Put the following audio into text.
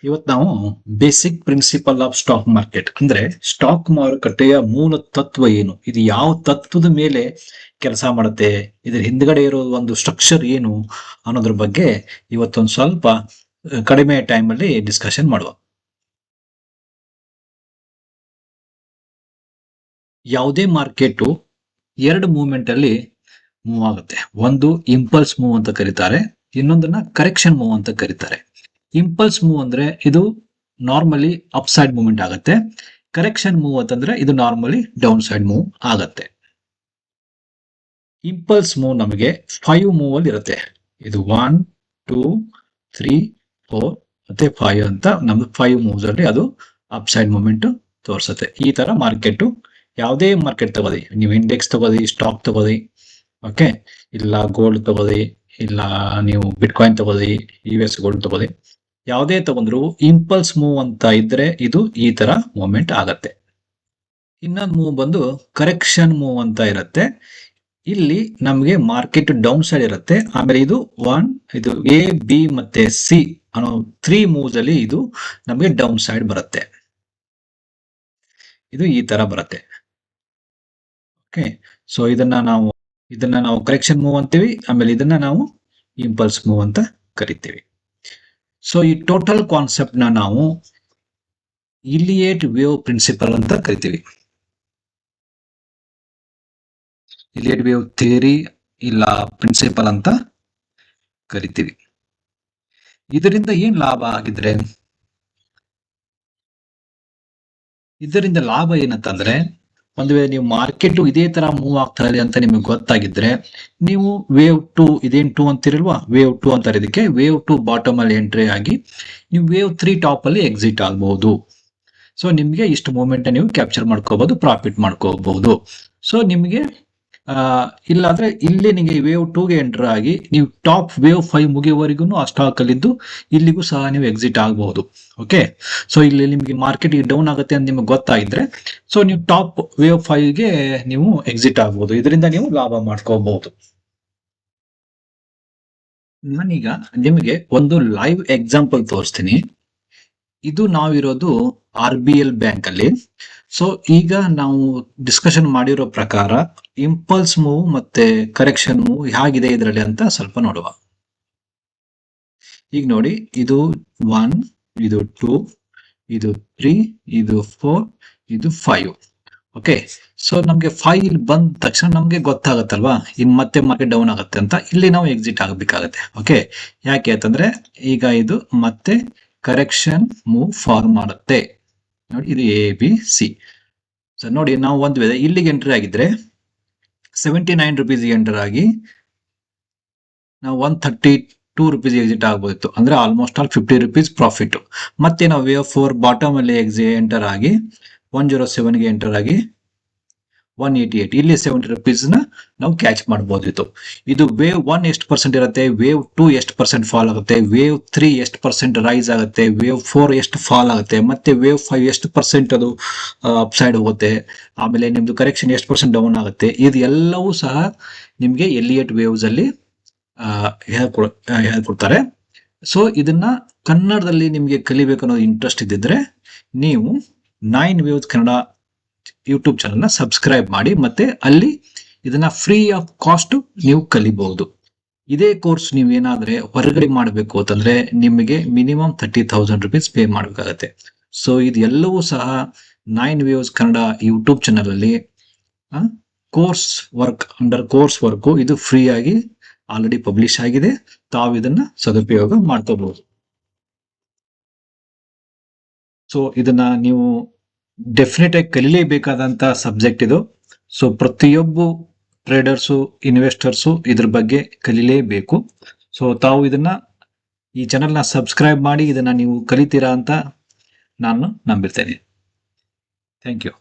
ಇವತ್ತು ನಾವು basic principle of stock market ಅಂದ್ರೆ ಸ್ಟಾಕ್ ಮಾರುಕಟ್ಟೆಯ ಮೂಲ ತತ್ವ ಏನು, ಇದು ಯಾವ ತತ್ವದ ಮೇಲೆ ಕೆಲಸ ಮಾಡುತ್ತೆ, ಇದ್ರ ಹಿಂದ್ಗಡೆ ಇರೋ ಒಂದು ಸ್ಟ್ರಕ್ಚರ್ ಏನು ಅನ್ನೋದ್ರ ಬಗ್ಗೆ ಇವತ್ತೊಂದು ಸ್ವಲ್ಪ ಕಡಿಮೆ ಟೈಮ್ ಅಲ್ಲಿ ಡಿಸ್ಕಷನ್ ಮಾಡುವ. ಯಾವುದೇ ಮಾರ್ಕೆಟ್ ಎರಡು ಮೂವ್ಮೆಂಟ್ ಅಲ್ಲಿ ಮೂವ್ ಆಗುತ್ತೆ. ಒಂದು ಇಂಪಲ್ಸ್ ಮೂವ್ ಅಂತ ಕರೀತಾರೆ, ಇನ್ನೊಂದನ್ನ ಕರೆಕ್ಷನ್ ಮೂವ್ ಅಂತ ಕರೀತಾರೆ. ಇಂಪಲ್ಸ್ ಮೂವ್ ಅಂದ್ರೆ ಇದು ನಾರ್ಮಲಿ ಅಪ್ ಸೈಡ್ ಮೂವ್ಮೆಂಟ್ ಆಗುತ್ತೆ. ಕರೆಕ್ಷನ್ ಮೂವ್ ಅಂತಂದ್ರೆ ಇದು ನಾರ್ಮಲಿ ಡೌನ್ ಸೈಡ್ ಮೂವ್ ಆಗುತ್ತೆ. ಇಂಪಲ್ಸ್ ಮೂವ್ ನಮಗೆ 5 ಮೂವ್ ಅಲ್ಲಿ ಇರುತ್ತೆ. ಇದು 1 2 3 4 ಮತ್ತೆ 5 ಅಂತ ನಮ್ದು 5 ಮೂವ್ಸ್ ಅಲ್ಲಿ ಅದು ಅಪ್ ಸೈಡ್ ಮೂವ್ಮೆಂಟ್ ತೋರಿಸುತ್ತೆ. ಈ ತರ ಮಾರ್ಕೆಟ್ ಯಾವುದೇ ಮಾರ್ಕೆಟ್ ತಗೋದಿ, ನೀವು ಇಂಡೆಕ್ಸ್ ತಗೋದಿ, ಸ್ಟಾಕ್ ತಗೋದಿ, ಓಕೆ, ಇಲ್ಲ ಗೋಲ್ಡ್ ತಗೋದಿ, ಇಲ್ಲ ನೀವು ಬಿಟ್ಕಾಯಿನ್ ತಗೋದಿ, US ಗೋಲ್ಡ್ ತಗೋದಿ, ಯಾವುದೇ ತಗೊಂಡ್ರು ಇಂಪಲ್ಸ್ ಮೂವ್ ಅಂತ ಇದ್ರೆ ಇದು ಈ ತರ ಮೂವ್ಮೆಂಟ್ ಆಗತ್ತೆ. ಇನ್ನೊಂದು ಮೂವ್ ಬಂದು ಕರೆಕ್ಷನ್ ಮೂವ್ ಅಂತ ಇರುತ್ತೆ. ಇಲ್ಲಿ ನಮಗೆ ಮಾರ್ಕೆಟ್ ಡೌನ್ ಸೈಡ್ ಇರುತ್ತೆ. ಆಮೇಲೆ ಇದು ಇದು A B ಮತ್ತೆ C ಅನ್ನೋ 3 ಮೂವ್ಸ್ ಅಲ್ಲಿ ಇದು ನಮಗೆ ಡೌನ್ ಸೈಡ್ ಬರುತ್ತೆ. ಇದು ಈ ತರ ಬರುತ್ತೆ. ಓಕೆ, ಸೊ ಇದನ್ನ ನಾವು ಕರೆಕ್ಷನ್ ಮೂವ್ ಅಂತೀವಿ. ಆಮೇಲೆ ಇದನ್ನ ನಾವು ಇಂಪಲ್ಸ್ ಮೂವ್ ಅಂತ ಕರಿತೀವಿ. ಸೊ ಈ ಟೋಟಲ್ ಕಾನ್ಸೆಪ್ಟ್ ನಾವು ಇಲಿಯಟ್ ವೇವ್ ಪ್ರಿನ್ಸಿಪಲ್ ಅಂತ ಕರಿತೀವಿ. ಇಲಿಯಟ್ ವೇವ್ ಥಿಯರಿ ಇಲ್ಲ ಪ್ರಿನ್ಸಿಪಲ್ ಅಂತ ಕರಿತೀವಿ. ಇದರಿಂದ ಏನ್ ಲಾಭ ಆಗಿದ್ರೆ, ಇದರಿಂದ ಲಾಭ ಏನಂತಂದ್ರೆ, ಒಂದು ವೇಳೆ ನೀವು ಮಾರ್ಕೆಟ್ ಇದೇ ತರ ಮೂವ್ ಆಗ್ತಾ ಇದೆ ಅಂತ ನಿಮಗೆ ಗೊತ್ತಾಗಿದ್ರೆ, ನೀವು ವೇವ್ 2 ಇದೇನ್ 2 ಅಂತಿರಲ್ವಾ, ವೇವ್ 2 ಅಂತಾರೆ. ಇದಕ್ಕೆ ವೇವ್ 2 ಬಾಟಮ್ ಅಲ್ಲಿ ಎಂಟ್ರಿ ಆಗಿ ನೀವು ವೇವ್ 3 ಟಾಪ್ ಅಲ್ಲಿ ಎಕ್ಸಿಟ್ ಆಗಬಹುದು. ಸೊ ನಿಮ್ಗೆ ಇಷ್ಟು ಮೂವ್ಮೆಂಟ್ ನೀವು ಕ್ಯಾಪ್ಚರ್ ಮಾಡ್ಕೋಬಹುದು, ಪ್ರಾಫಿಟ್ ಮಾಡ್ಕೋಬಹುದು. ಸೊ ನಿಮ್ಗೆ ಇಲ್ಲಾಂದ್ರೆ ಇಲ್ಲಿ ನಿಮಗೆ ವೇವ್ 2ಗೆ ಎಂಟರ್ ಆಗಿ ನೀವು ಟಾಪ್ ವೇವ್ 5 ಮುಗಿಯವರೆಗೂ ಆ ಸ್ಟಾಕ್ ಅಲ್ಲಿದ್ದು ಇಲ್ಲಿಗೂ ಸಹ ನೀವು ಎಕ್ಸಿಟ್ ಆಗಬಹುದು. ಓಕೆ, ಸೊ ಇಲ್ಲಿ ನಿಮಗೆ ಮಾರ್ಕೆಟ್ ಡೌನ್ ಆಗುತ್ತೆ ಅಂತ ನಿಮಗೆ ಗೊತ್ತಾಗಿದ್ರೆ, ಸೊ ನೀವು ಟಾಪ್ ವೇವ್ 5ಗೆ ನೀವು ಎಕ್ಸಿಟ್ ಆಗಬಹುದು. ಇದರಿಂದ ನೀವು ಲಾಭ ಮಾಡ್ಕೋಬಹುದು. ನಾನೀಗ ನಿಮಗೆ ಒಂದು ಲೈವ್ ಎಕ್ಸಾಂಪಲ್ ತೋರಿಸ್ತೀನಿ. ಇದು ನಾವಿರೋದು RBL ಬ್ಯಾಂಕ್ ಅಲ್ಲಿ. ಸೊ ಈಗ ನಾವು ಡಿಸ್ಕಷನ್ ಮಾಡಿರೋ ಪ್ರಕಾರ ಇಂಪಲ್ಸ್ ಮೂವ್ ಮತ್ತೆ ಕರೆಕ್ಷನ್ ಮೂವ್ ಹೇಗಿದೆ ಇದರಲ್ಲಿ ಅಂತ ಸ್ವಲ್ಪ ನೋಡುವ. ಈಗ ನೋಡಿ, ಇದು 1, ಇದು 2, ಇದು 3, ಇದು 4, ಇದು 5. ಓಕೆ, ಸೊ ನಮ್ಗೆ 5 ಇಲ್ಲಿ ಬಂದ ತಕ್ಷಣ ನಮ್ಗೆ ಗೊತ್ತಾಗತ್ತಲ್ವಾ ಇನ್ ಮತ್ತೆ ಮಾರ್ಕೆಟ್ ಡೌನ್ ಆಗುತ್ತೆ ಅಂತ. ಇಲ್ಲಿ ನಾವು ಎಕ್ಸಿಟ್ ಆಗಬೇಕಾಗತ್ತೆ. ಓಕೆ, ಯಾಕೆ ಅಂತಂದ್ರೆ ಈಗ ಇದು ಮತ್ತೆ ಕರೆಕ್ಷನ್ ಮೂವ್ ಫಾರ್ಮ್ ಮಾಡುತ್ತೆ. ನೋಡಿ, ಇದು ABC. ಸೊ ನೋಡಿ, ನಾವು ಒಂದು ವೇಳೆ ಇಲ್ಲಿಗೆ ಎಂಟ್ರಿ ಆಗಿದ್ರೆ 79 ರುಪೀಸ್ ಎಂಟರ್ ಆಗಿ ನಾವು 132 ರುಪೀಸ್ ಎಕ್ಸಿಟ್ ಆಗ್ಬೋದಿತ್ತು. ಅಂದ್ರೆ ಆಲ್ಮೋಸ್ಟ್ ಆಲ್ 50 ರುಪೀಸ್ ಪ್ರಾಫಿಟ್. ಮತ್ತೆ ನಾವು ವೇವ್ 4 ಬಾಟಮ್ ಅಲ್ಲಿ ಎಂಟರ್ ಆಗಿ 107ಗೆ ಎಂಟರ್ ಆಗಿ 188, ಇಲ್ಲಿ 70 ರುಪೀಸ್ ನ ನಾವು ಕ್ಯಾಚ್ ಮಾಡಬಹುದಿತ್ತು. ಇದು ವೇವ್ 1 ಎಷ್ಟು ಪರ್ಸೆಂಟ್ ಇರುತ್ತೆ, ವೇವ್ 2 ಎಷ್ಟು ಪರ್ಸೆಂಟ್ ಫಾಲ್ ಆಗುತ್ತೆ, ವೇವ್ 3 ಎಷ್ಟು ಪರ್ಸೆಂಟ್ ರೈಸ್ ಆಗುತ್ತೆ, ವೇವ್ 4 ಎಷ್ಟು ಫಾಲ್ ಆಗುತ್ತೆ, ಮತ್ತೆ ವೇವ್ 5 ಎಷ್ಟು ಪರ್ಸೆಂಟ್ ಅದು ಅಪ್ ಸೈಡ್ ಹೋಗುತ್ತೆ, ಆಮೇಲೆ ನಿಮ್ದು ಕರೆಕ್ಷನ್ ಎಷ್ಟು ಪರ್ಸೆಂಟ್ ಡೌನ್ ಆಗುತ್ತೆ. ಇದು ಎಲ್ಲವೂ ಸಹ ನಿಮ್ಗೆ ಎಲಿಯಟ್ ವೇವ್ಸ್ ಅಲ್ಲಿ ಹೇಳ್ಕೊಡ್ತಾರೆ. ಸೊ ಇದನ್ನ ಕನ್ನಡದಲ್ಲಿ ನಿಮ್ಗೆ ಕಲಿಬೇಕು ಅನ್ನೋದು ಇಂಟ್ರೆಸ್ಟ್ ಇದ್ದಿದ್ರೆ ನೀವು 9 ವೇವ್ಸ್ ಕನ್ನಡ ಯೂಟ್ಯೂಬ್ ಚಾನಲ್ ನ ಸಬ್ಸ್ಕ್ರೈಬ್ ಮಾಡಿ, ಮತ್ತೆ ಅಲ್ಲಿ ಇದನ್ನ ಫ್ರೀ ಆಫ್ ಕಾಸ್ಟ್ ನೀವು ಕಲಿಬಹುದು. ಇದೇ ಕೋರ್ಸ್ ನೀವು ಏನಾದ್ರೆ ಹೊರಗಡೆ ಮಾಡಬೇಕು ಅಂತಂದ್ರೆ ನಿಮಗೆ ಮಿನಿಮಮ್ 30,000 ರುಪೀಸ್ ಪೇ ಮಾಡಬೇಕಾಗತ್ತೆ. ಸೊ ಇದು ಎಲ್ಲವೂ ಸಹ 9 ವೇವ್ಸ್ ಕನ್ನಡ ಯೂಟ್ಯೂಬ್ ಚಾನಲ್ ಅಲ್ಲಿ ಕೋರ್ಸ್ ವರ್ಕ್ ಇದು ಫ್ರೀ ಆಗಿ ಆಲ್ರೆಡಿ ಪಬ್ಲಿಷ್ ಆಗಿದೆ. ತಾವು ಇದನ್ನ ಸದುಪಯೋಗ ಮಾಡ್ಕೋಬಹುದು. ಸೊ ಇದನ್ನ ನೀವು ಡೆಫಿನೆಟ್ ಆಗಿ ಕಲಿಲೇಬೇಕಾದಂತ ಸಬ್ಜೆಕ್ಟ್ ಇದು. ಸೊ ಪ್ರತಿಯೊಬ್ಬ ಟ್ರೇಡರ್ಸು, ಇನ್ವೆಸ್ಟರ್ಸು ಇದ್ರ ಬಗ್ಗೆ ಕಲಿಲೇಬೇಕು. ಸೊ ತಾವು ಈ ಚಾನೆಲ್ ನ ಸಬ್ಸ್ಕ್ರೈಬ್ ಮಾಡಿ ಇದನ್ನ ನೀವು ಕಲಿತೀರಾ ಅಂತ ನಾನು ನಂಬಿರ್ತೇನೆ. Thank you.